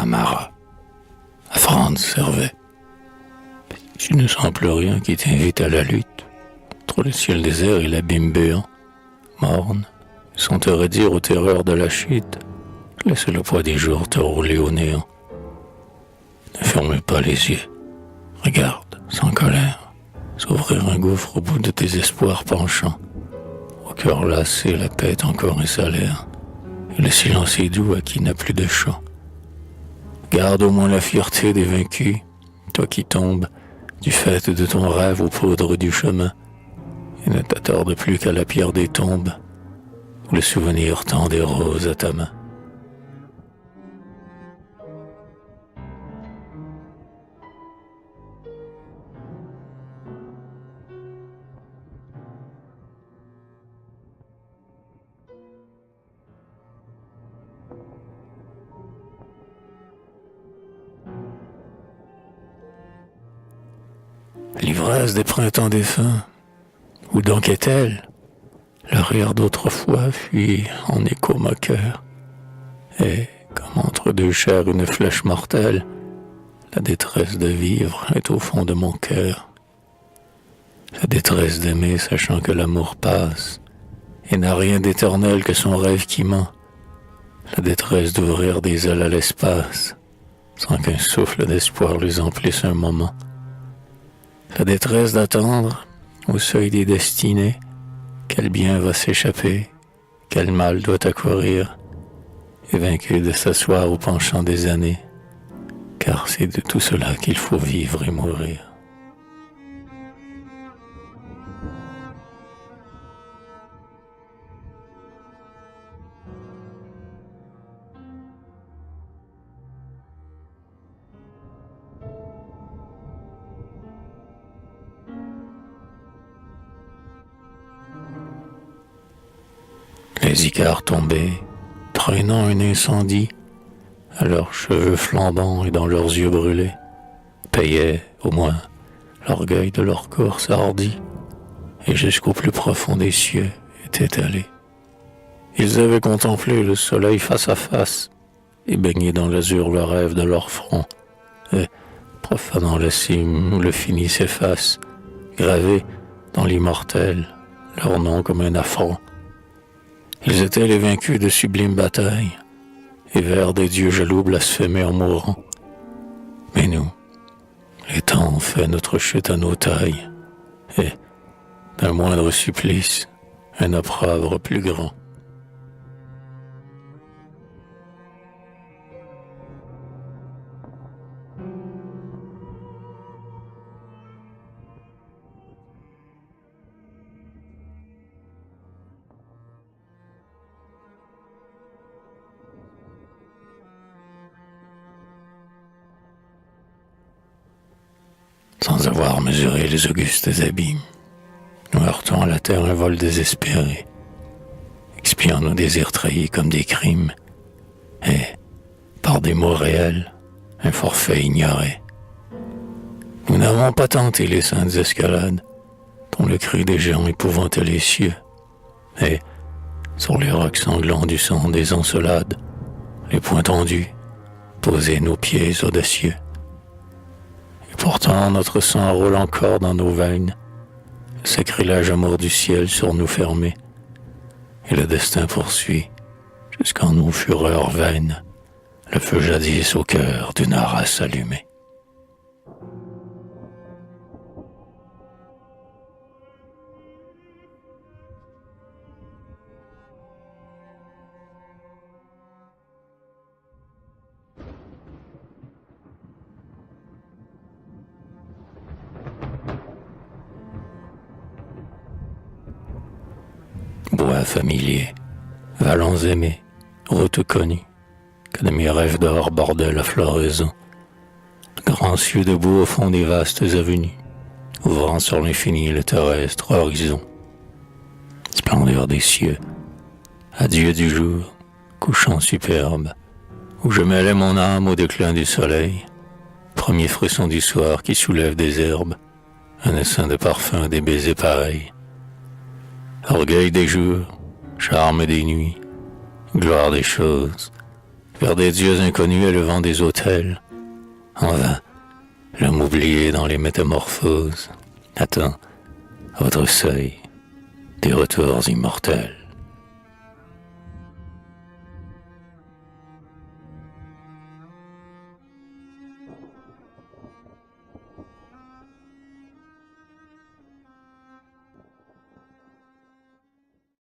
à Marat, à Franz Hervé. Tu ne sens plus rien qui t'invite à la lutte, entre le ciel désert et l'abîme béant, morne, sans te redire aux terreurs de la chute, laisse le poids des jours te rouler au néant. Ne ferme pas les yeux, regarde, sans colère, s'ouvrir un gouffre au bout de tes espoirs penchants, au cœur lassé, la tête encore salaire, et le silence est doux à qui n'a plus de chant. Garde au moins la fierté des vaincus, toi qui tombes, du fait de ton rêve aux poudres du chemin, et ne t'attarde plus qu'à la pierre des tombes, où le souvenir tend des roses à ta main. L'ivresse des printemps défunts, où donc est-elle? Le rire d'autrefois fuit en écho ma cœur, et, comme entre deux chairs une flèche mortelle, la détresse de vivre est au fond de mon cœur. La détresse d'aimer sachant que l'amour passe, et n'a rien d'éternel que son rêve qui ment. La détresse d'ouvrir des ailes à l'espace, sans qu'un souffle d'espoir les emplisse un moment. La détresse d'attendre, au seuil des destinées, quel bien va s'échapper, quel mal doit accourir, et vaincu de s'asseoir au penchant des années, car c'est de tout cela qu'il faut vivre et mourir. Les Icars tombés, traînant un incendie, à leurs cheveux flambants et dans leurs yeux brûlés, payaient, au moins, l'orgueil de leur course hardie, et jusqu'au plus profond des cieux étaient allés. Ils avaient contemplé le soleil face à face, et baigné dans l'azur le rêve de leur front, et, profanant la cime où le fini s'efface, gravé dans l'immortel, leur nom comme un affront. Ils étaient les vaincus de sublimes batailles, et vers des dieux jaloux blasphémés en mourant. Mais nous, les temps ont fait notre chute à nos tailles, et, d'un moindre supplice, un opprobre plus grand. Sans avoir mesuré les augustes abîmes, nous heurtons à la terre un vol désespéré, expiant nos désirs trahis comme des crimes, et, par des mots réels, un forfait ignoré. Nous n'avons pas tenté les saintes escalades, dont le cri des géants épouvantait les cieux, et, sur les rocs sanglants du sang des encelades, les poings tendus, poser nos pieds audacieux. Et pourtant notre sang roule encore dans nos veines, le sacrilège amour du ciel sur nous fermé, et le destin poursuit, jusqu'en nos fureurs vaines, le feu jadis au cœur d'une race allumée. Bois familier, vallons aimés, routes connues, que de mes rêves d'or bordaient la floraison. Grands cieux debout au fond des vastes avenues, ouvrant sur l'infini le terrestre horizon. Splendeur des cieux, adieu du jour, couchant superbe, où je mêlais mon âme au déclin du soleil, premier frisson du soir qui soulève des herbes, un essaim de parfum des baisers pareils. Orgueil des jours, charme des nuits, gloire des choses, vers des dieux inconnus élevant des autels. En vain, l'homme oublié dans les métamorphoses attend, à votre seuil, des retours immortels.